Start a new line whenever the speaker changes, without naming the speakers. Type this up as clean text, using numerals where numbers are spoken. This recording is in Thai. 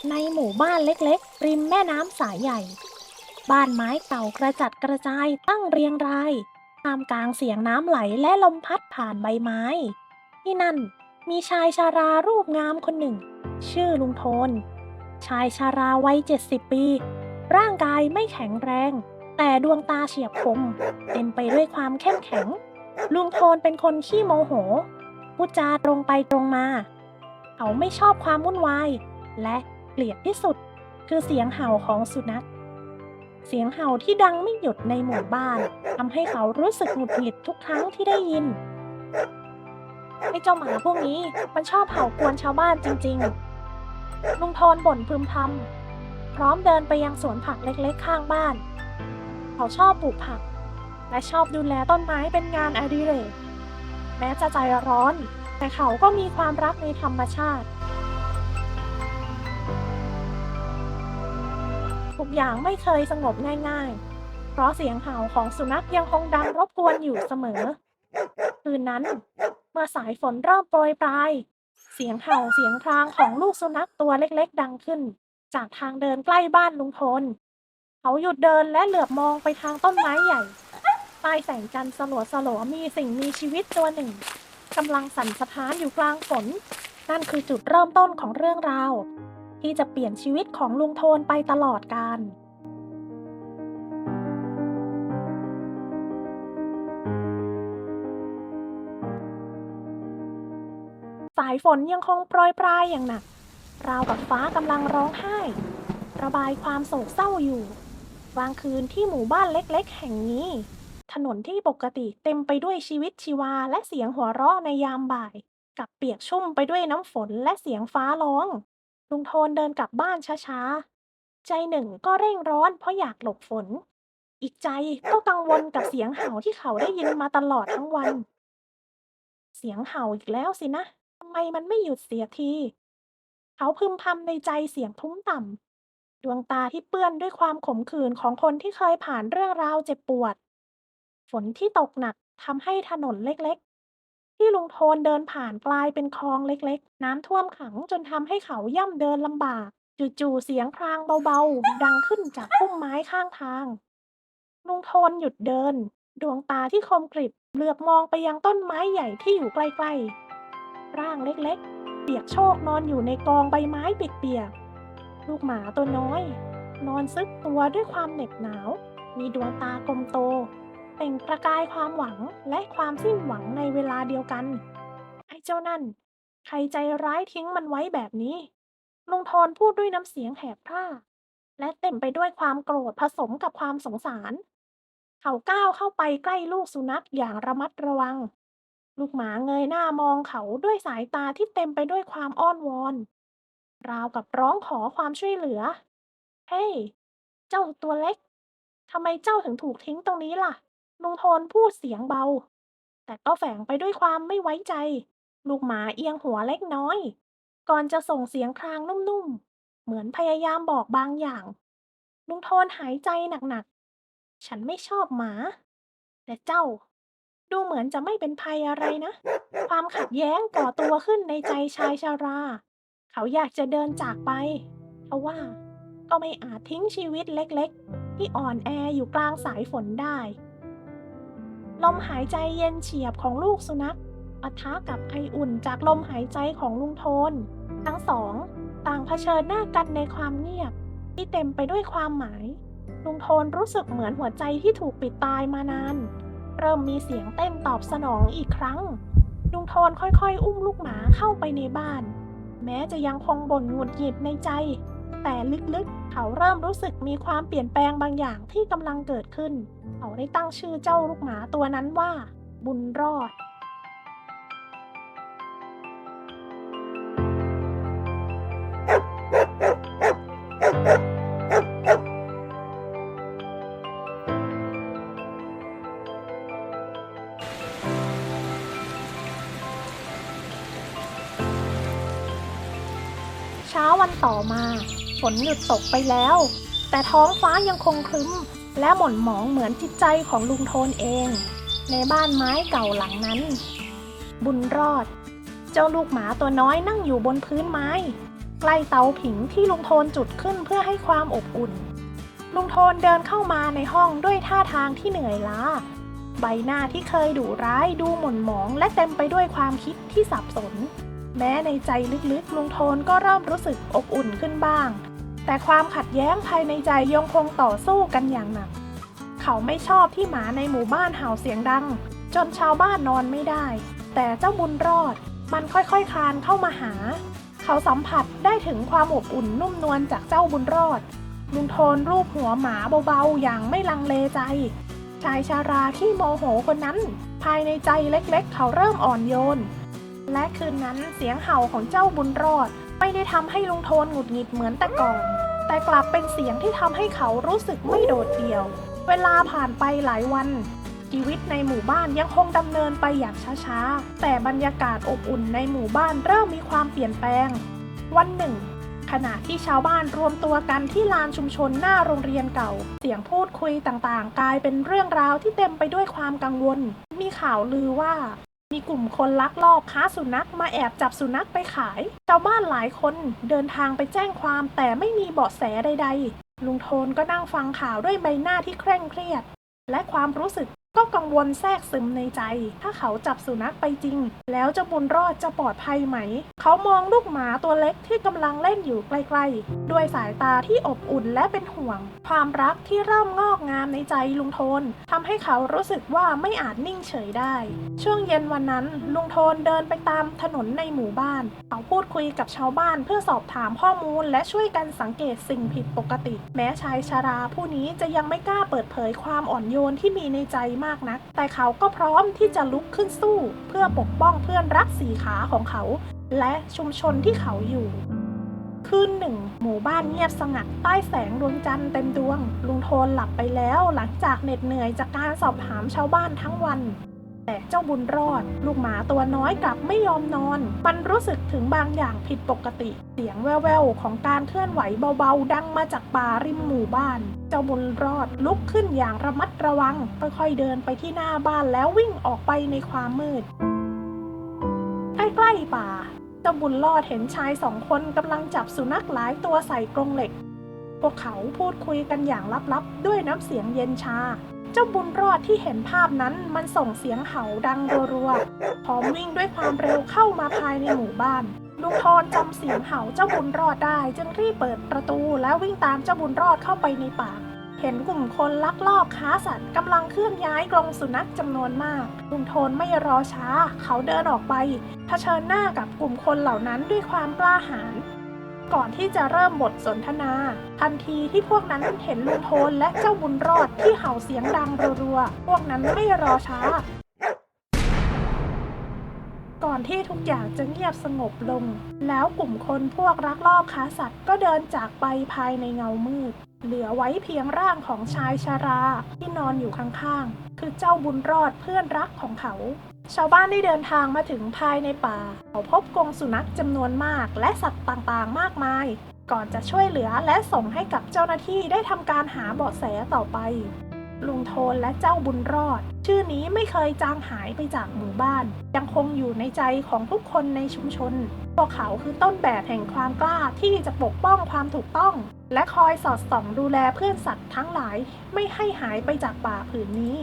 ในหมู่บ้านเล็กๆริมแม่น้ำสายใหญ่บ้านไม้เก่ากระจัดกระจายตั้งเรียงรายท่ามกลางเสียงน้ำไหลและลมพัดผ่านใบไม้ที่นั่นมีชายชารารูปงามคนหนึ่งชื่อลุงโทนชายชาราวัย70 ปีร่างกายไม่แข็งแรงแต่ดวงตาเฉียบคมเต็มไปด้วยความเข้มแข็งลุงโทนเป็นคนขี้โมโหพูดจาตรงไปตรงมาเขาไม่ชอบความวุ่นวาย และเกลียดที่สุดคือเสียงเห่าของสุนัขเสียงเห่าที่ดังไม่หยุดในหมู่บ้านทำให้เขารู้สึกหงุดหงิดทุกครั้งที่ได้ยินไอ้เจ้าหมาพวกนี้มันชอบเห่ากวนชาวบ้านจริงๆลุงโทนบ่นพึมพำพร้อมเดินไปยังสวนผักเล็กๆข้างบ้านเขาชอบปลูกผักและชอบดูแลต้นไม้เป็นงานอดิเรกแม้จะใจร้อนแต่เขาก็มีความรักในธรรมชาติ ทุกอย่างไม่เคยสงบง่ายๆ เพราะเสียงเห่าของสุนัขยังคงดังรบกวนอยู่เสมอ คืนนั้นเมื่อสายฝนเริ่มโปรยปลายเสียงเห่าเสียงพรางของลูกสุนัขตัวเล็กๆดังขึ้นจากทางเดินใกล้บ้านลุงพลเขาหยุดเดินและเหลือบมองไปทางต้นไม้ใหญ่ใต้แสงจันทร์สลัวๆมีสิ่งมีชีวิตตัวหนึ่งกำลังสั่นสะท้านอยู่กลางฝนนั่นคือจุดเริ่มต้นของเรื่องราวที่จะเปลี่ยนชีวิตของลุงโทนไปตลอดกาลสายฝนยังคงโปรยปลายอย่างหนักราวกับฟ้ากำลังร้องไห้ระบายความโศกเศร้าอยู่กลางคืนที่หมู่บ้านเล็กๆแห่งนี้ถนนที่ปกติเต็มไปด้วยชีวิตชีวาและเสียงหัวเราะในยามบ่ายกลับเปียกชุ่มไปด้วยน้ำฝนและเสียงฟ้าร้องลุงโทนเดินกลับบ้านช้าๆใจหนึ่งก็เร่งร้อนเพราะอยากหลบฝนอีกใจก็กังวลกับเสียงเห่าที่เขาได้ยินมาตลอดทั้งวันเสียงเห่าอีกแล้วสินะทำไมมันไม่หยุดเสียทีเขาพึมพำในใจเสียงทุ้มต่ำดวงตาที่เปื้อนด้วยความขมขื่นของคนที่เคยผ่านเรื่องราวเจ็บปวดฝนที่ตกหนักทำให้ถนนเล็กๆที่ลุงโทนเดินผ่านกลายเป็นคลองเล็กๆน้ำท่วมขังจนทำให้เขาย่ำเดินลำบากจู่ๆเสียงพรางเบาๆดังขึ้นจากพุ่มไม้ข้างทางลุงโทนหยุดเดินดวงตาที่คมกริบเหลือบมองไปยังต้นไม้ใหญ่ที่อยู่ใกล้ๆร่างเล็กๆเปียกโชกนอนอยู่ในกองใบไม้เปียกๆลูกหมาตัวน้อยนอนซึกตัวด้วยความเหน็บหนาวมีดวงตากลมโตเปล่งประกายความหวังและความสิ้นหวังในเวลาเดียวกันไอ้เจ้านั่นใครใจร้ายทิ้งมันไว้แบบนี้ลุงโทนพูดด้วยน้ำเสียงแหบพร่าและเต็มไปด้วยความโกรธผสมกับความสงสารเขาก้าวเข้าไปใกล้ลูกสุนัขอย่างระมัดระวังลูกหมาเงยหน้ามองเขาด้วยสายตาที่เต็มไปด้วยความอ้อนวอนราวกับร้องขอความช่วยเหลือเฮ้ยเจ้าตัวเล็กทำไมเจ้าถึงถูกทิ้งตรงนี้ล่ะลุงโทนพูดเสียงเบาแต่ก็แฝงไปด้วยความไม่ไว้ใจลูกหมาเอียงหัวเล็กน้อยก่อนจะส่งเสียงครางนุ่มๆเหมือนพยายามบอกบางอย่างลุงโทนหายใจหนักๆฉันไม่ชอบหมาแต่เจ้าดูเหมือนจะไม่เป็นภัยอะไรนะความขัดแย้งก่อตัวขึ้นในใจชายชาราเขาอยากจะเดินจากไปทว่าก็ไม่อาจทิ้งชีวิตเล็กๆที่อ่อนแออยู่กลางสายฝนได้ลมหายใจเย็นเฉียบของลูกสุนัขปะทะกับไออุ่นจากลมหายใจของลุงโทนทั้งสองต่างเผชิญหน้ากันในความเงียบที่เต็มไปด้วยความหมายลุงโทนรู้สึกเหมือนหัวใจที่ถูกปิดตายมานานเริ่มมีเสียงเต้นตอบสนองอีกครั้งลุงโทนค่อยๆอุ้มลูกหมาเข้าไปในบ้านแม้จะยังคงบ่นหงุดหงิดในใจแต่ลึกๆเขาเริ่มรู้สึกมีความเปลี่ยนแปลงบางอย่างที่กำลังเกิดขึ้นเขาได้ตั้งชื่อเจ้าลูกหมาตัวนั้นว่าบุญรอดเช้าวันต่อมาฝนหยุดตกไปแล้วแต่ท้องฟ้ายังคงครึ้มและหม่นหมองเหมือนจิตใจของลุงโทนเองในบ้านไม้เก่าหลังนั้นบุญรอดเจ้าลูกหมาตัวน้อยนั่งอยู่บนพื้นไม้ ใกล้เตาผิงที่ลุงโทนจุดขึ้นเพื่อให้ความอบอุ่นลุงโทนเดินเข้ามาในห้องด้วยท่าทางที่เหนื่อยล้าใบหน้าที่เคยดุร้ายดูหม่นหมองและเต็มไปด้วยความคิดที่สับสนแม้ในใจลึกๆลุงโทนก็เริ่มรู้สึกอบอุ่นขึ้นบ้างแต่ความขัดแย้งภายในใจยังคงต่อสู้กันอย่างหนักเขาไม่ชอบที่หมาในหมู่บ้านเห่าเสียงดังจนชาวบ้านนอนไม่ได้แต่เจ้าบุญรอดมันค่อยๆคลานเข้ามาหาเขาสัมผัสได้ถึงความอบอุ่นนุ่มนวลจากเจ้าบุญรอดลุงโทนรูปหัวหมาเบาๆอย่างไม่ลังเลใจชายชาราที่โมโหคนนั้นภายในใจเล็กๆเขาเริ่มอ่อนโยนและคืนนั้นเสียงเห่าของเจ้าบุญรอดไม่ได้ทำให้ลุงโทนหงุดหงิดเหมือนแต่ก่อนแต่กลับเป็นเสียงที่ทำให้เขารู้สึกไม่โดดเดี่ยวเวลาผ่านไปหลายวันชีวิตในหมู่บ้านยังคงดำเนินไปอย่างช้าๆแต่บรรยากาศอบอุ่นในหมู่บ้านเริ่มมีความเปลี่ยนแปลงวันหนึ่งขณะที่ชาวบ้านรวมตัวกันที่ลานชุมชนหน้าโรงเรียนเก่าเสียงพูดคุยต่างๆกลายเป็นเรื่องราวที่เต็มไปด้วยความกังวลมีข่าวลือว่ามีกลุ่มคนลักลอบค้าสุนัขมาแอบจับสุนัขไปขายชาวบ้านหลายคนเดินทางไปแจ้งความแต่ไม่มีเบาะแสใดๆลุงโทนก็นั่งฟังข่าวด้วยใบหน้าที่เคร่งเครียดและความรู้สึกก็กังวลแทรกซึมในใจถ้าเขาจับสุนัขไปจริงแล้วเจ้าบุญรอดจะปลอดภัยไหมเขามองลูกหมาตัวเล็กที่กำลังเล่นอยู่ใกล้ๆด้วยสายตาที่อบอุ่นและเป็นห่วงความรักที่เริ่มงอกงามในใจลุงโทนทำให้เขารู้สึกว่าไม่อาจนิ่งเฉยได้ช่วงเย็นวันนั้นลุงโทนเดินไปตามถนนในหมู่บ้านเขาพูดคุยกับชาวบ้านเพื่อสอบถามข้อมูลและช่วยกันสังเกตสิ่งผิดปกติแม้ชายชราผู้นี้จะยังไม่กล้าเปิดเผยความอ่อนโยนที่มีในใจมากนักแต่เขาก็พร้อมที่จะลุกขึ้นสู้เพื่อปกป้องเพื่อนรักสีขาของเขาและชุมชนที่เขาอยู่คืนหนึ่งหมู่บ้านเงียบสงัดใต้แสงดวงจันทร์เต็มดวงลุงโทนหลับไปแล้วหลังจากเหน็ดเหนื่อยจากการสอบถามชาวบ้านทั้งวันแต่เจ้าบุญรอดลูกหมาตัวน้อยกลับไม่ยอมนอนมันรู้สึกถึงบางอย่างผิดปกติเสียงแว่วๆของการเคลื่อนไหวเบาๆดังมาจากป่าริมหมู่บ้านเจ้าบุญรอดลุกขึ้นอย่างระมัดระวังค่อยๆเดินไปที่หน้าบ้านแล้ววิ่งออกไปในความมืดใกล้ๆป่าเจ้าบุญรอดเห็นชาย2 คนกำลังจับสุนัขหลายตัวใส่กรงเหล็กพวกเขาพูดคุยกันอย่างลับๆด้วยน้ำเสียงเย็นชาเจ้าบุญรอดที่เห็นภาพนั้นมันส่งเสียงเห่าดังรัวๆพร้อมวิ่งด้วยความเร็วเข้ามาภายในหมู่บ้านลุงโทนจำเสียงเห่าเจ้าบุญรอดได้จึงรีบเปิดประตูแล้ววิ่งตามเจ้าบุญรอดเข้าไปในป่าเห็นกลุ่มคนลักลอบค้าสัตว์กำลังเคลื่อนย้ายกรงสุนัขจำนวนมากลุงโทนไม่รอช้าเขาเดินออกไปเผชิญหน้ากับกลุ่มคนเหล่านั้นด้วยความกล้าหาญก่อนที่จะเริ่มบทสนทนาทันทีที่พวกนั้นเห็นลุงโทนและเจ้าบุญรอดที่เห่าเสียงดังรัวๆพวกนั้นไม่รอช้าก่อนที่ทุกอย่างจะเงียบสงบลงแล้วกลุ่มคนพวกลักลอบค้าสัตว์ก็เดินจากไปภายในเงามืดเหลือไว้เพียงร่างของชายชราที่นอนอยู่ข้างๆคือเจ้าบุญรอดเพื่อนรักของเขาชาวบ้านได้เดินทางมาถึงภายในป่าเขาพบกรงสุนัขจำนวนมากและสัตว์ต่างๆมากมายก่อนจะช่วยเหลือและส่งให้กับเจ้าหน้าที่ได้ทำการหาเบาะแสต่อไปลุงโทนและเจ้าบุญรอดชื่อนี้ไม่เคยจางหายไปจากหมู่บ้านยังคงอยู่ในใจของทุกคนในชุมชนพวกเขาคือต้นแบบแห่งความกล้าที่จะปกป้องความถูกต้องและคอยสอดส่องดูแลเพื่อนสัตว์ทั้งหลายไม่ให้หายไปจากป่าผืนนี้